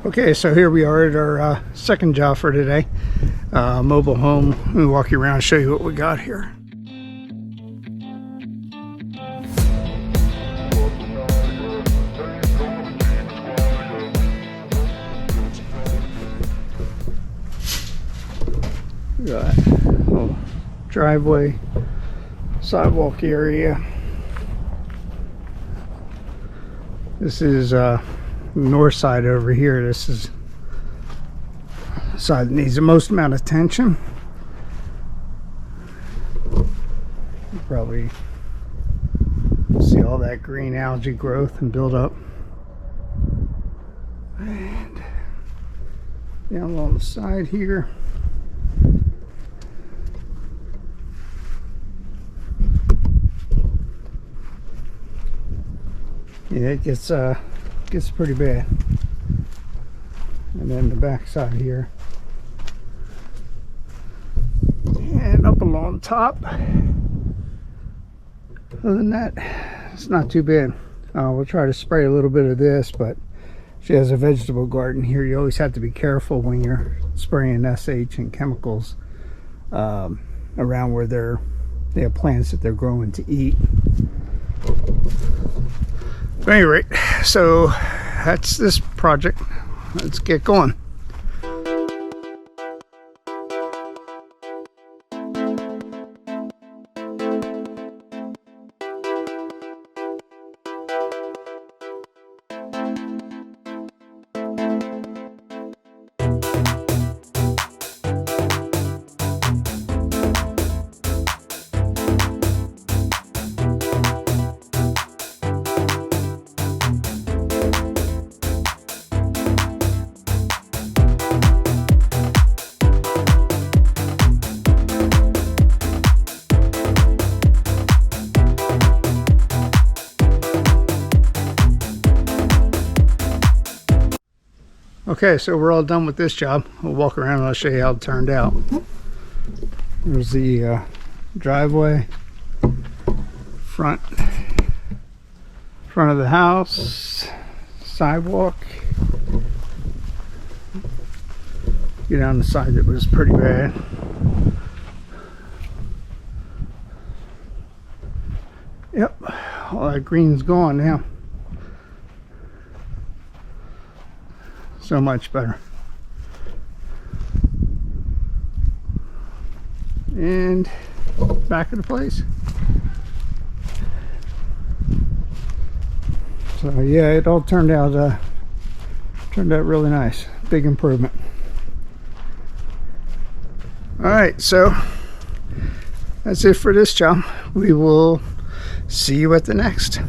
Okay, so here we are at our second job for today. Mobile home. Let me walk you around and show you what we got here. We got a little driveway, sidewalk area. This is north side over here. This is the side that needs the most amount of attention. You probably see all that green algae growth and build up. And down along the side here, yeah, it gets pretty bad. And then the back side here and up along top. Other than that, it's not too bad. We'll try to spray a little bit of this, but she has a vegetable garden here. You always have to be careful when you're spraying SH and chemicals around where they have plants that they're growing to eat. But at any rate, so that's this project. Let's get going. Okay, so we're all done with this job. We'll walk around and I'll show you how it turned out. There's the driveway, front of the house, sidewalk. Get on the side that was pretty bad. Yep, all that green's gone now. So much better. And back of the place. So yeah, it all turned out really nice. Big improvement. All right, so that's it for this job. We will see you at the next.